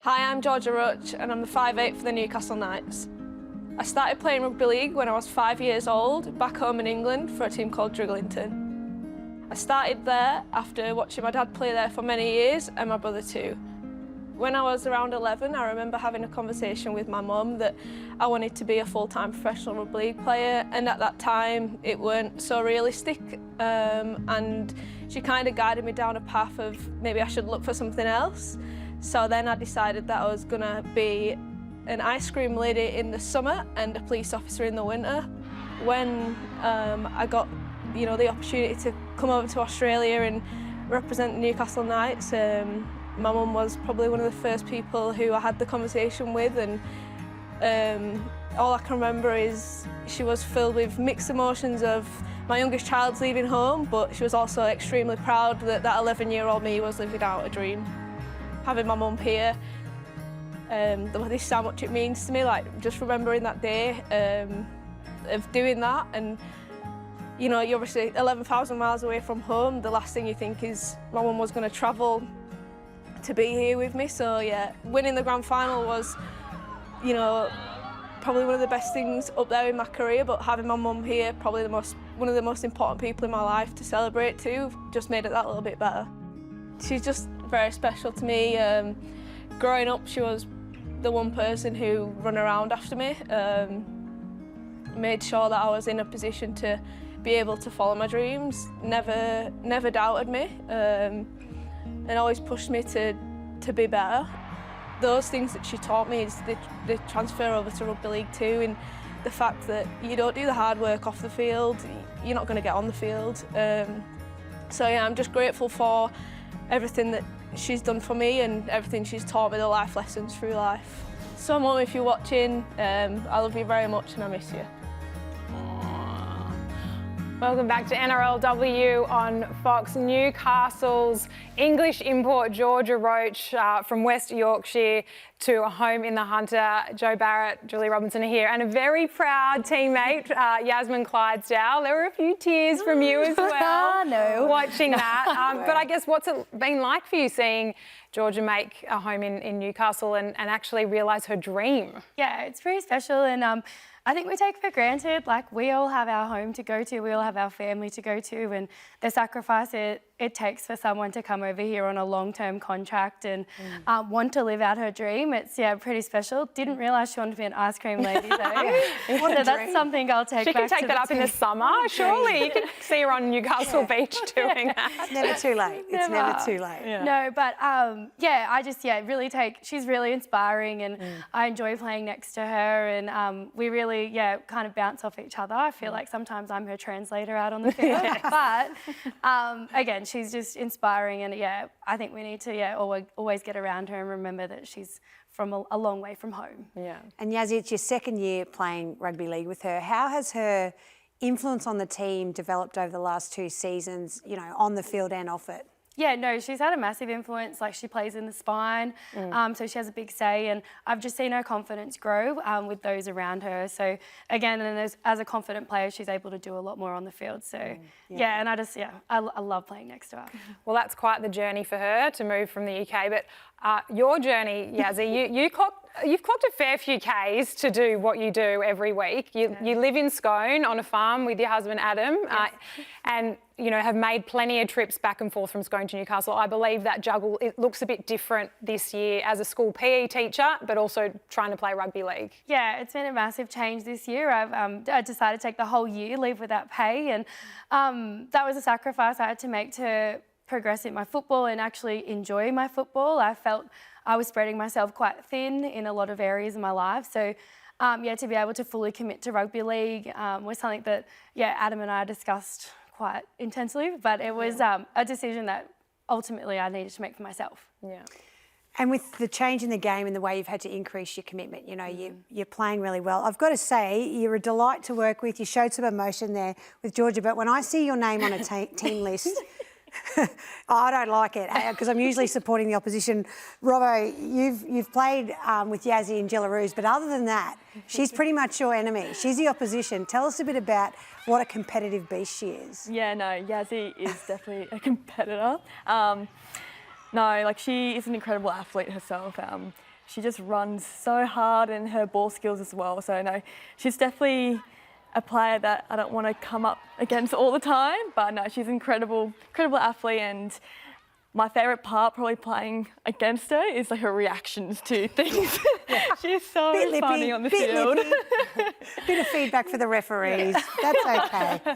Hi, I'm Georgia Roach and I'm the 5'8" for the Newcastle Knights. I started playing rugby league when I was 5 years old, back home in England for a team called Driglington. I started there after watching my dad play there for many years and my brother too. When I was around 11, I remember having a conversation with my mum that I wanted to be a full-time professional rugby league player, and at that time it weren't so realistic, and she kind of guided me down a path of maybe I should look for something else. So then I decided that I was going to be an ice cream lady in the summer and a police officer in the winter. When I got the opportunity to come over to Australia and represent the Newcastle Knights, my mum was probably one of the first people who I had the conversation with, and all I can remember is she was filled with mixed emotions of my youngest child's leaving home, but she was also extremely proud that that 11-year-old me was living out a dream. Having my mum here, this is how much it means to me, like just remembering that day of doing that, and you're obviously 11,000 miles away from home. The last thing you think is my mum was going to travel to be here with me. So yeah, winning the grand final was, probably one of the best things up there in my career, but having my mum here, probably one of the most important people in my life to celebrate too, just made it that little bit better. She's just very special to me. Growing up, she was the one person who ran around after me, made sure that I was in a position to be able to follow my dreams, never doubted me, and always pushed me to be better. Those things that she taught me is the transfer over to rugby league too, and the fact that you don't do the hard work off the field, you're not going to get on the field. So yeah, I'm just grateful for everything that she's done for me and everything she's taught me, the life lessons through life. So Mum, if you're watching, I love you very much and I miss you. Welcome back to NRLW on Fox. Newcastle's English import Georgia Roach from West Yorkshire to a home in the Hunter. Joe Barrett, Julie Robinson are here, and a very proud teammate, Yasmin Clydesdale. There were a few tears from you as well watching that. But I guess what's it been like for you seeing Georgia make a home in Newcastle and actually realise her dream? Yeah, it's pretty special, and I think we take for granted, like we all have our home to go to, we all have our family to go to, and the sacrifice it takes for someone to come over here on a long-term contract and want to live out her dream. It's, pretty special. Didn't realise she wanted to be an ice cream lady though. So that's something I'll take back. She can take that up in the summer, surely. You can see her on Newcastle Beach doing that. It's never too late. It's never too late. Yeah. No, but I just, really she's really inspiring, and I enjoy playing next to her, and we really, kind of bounce off each other. I feel like sometimes I'm her translator out on the field, but again, she's just inspiring, and I think we need to always get around her and remember that she's from a long way from home. Yeah. And Yazzie, it's your second year playing rugby league with her. How has her influence on the team developed over the last 2 seasons, on the field and off it? Yeah, no, she's had a massive influence. Like, she plays in the spine, so she has a big say, and I've just seen her confidence grow with those around her. So again, and as a confident player, she's able to do a lot more on the field. So and I love playing next to her. Well, that's quite the journey for her to move from the UK. But your journey, Yazzie, you've clocked a fair few Ks to do what you do every week. You live in Scone on a farm with your husband Adam, and have made plenty of trips back and forth from Scone to Newcastle. I believe that juggle, it looks a bit different this year as a school PE teacher, but also trying to play rugby league. Yeah, it's been a massive change this year. I decided to take the whole year leave without pay, and that was a sacrifice I had to make to progress in my football and actually enjoy my football. I felt I was spreading myself quite thin in a lot of areas of my life. So to be able to fully commit to rugby league was something that Adam and I discussed quite intensely, but it was a decision that ultimately I needed to make for myself. Yeah. And with the change in the game and the way you've had to increase your commitment, you're playing really well. I've got to say, you're a delight to work with. You showed some emotion there with Georgia, but when I see your name on a team list, I don't like it because I'm usually supporting the opposition. Robbo, you've played with Yazzie and Jillaroos, but other than that, she's pretty much your enemy. She's the opposition. Tell us a bit about what a competitive beast she is. Yeah, no, Yazzie is definitely a competitor. No, like she is an incredible athlete herself. She just runs so hard and her ball skills as well. So no, she's definitely a player that I don't want to come up against all the time. But no, she's an incredible athlete, and my favourite part probably playing against her is like her reactions to things. She's so Bit lippy, funny on the bit field. lippy. Bit of feedback for the referees. That's okay.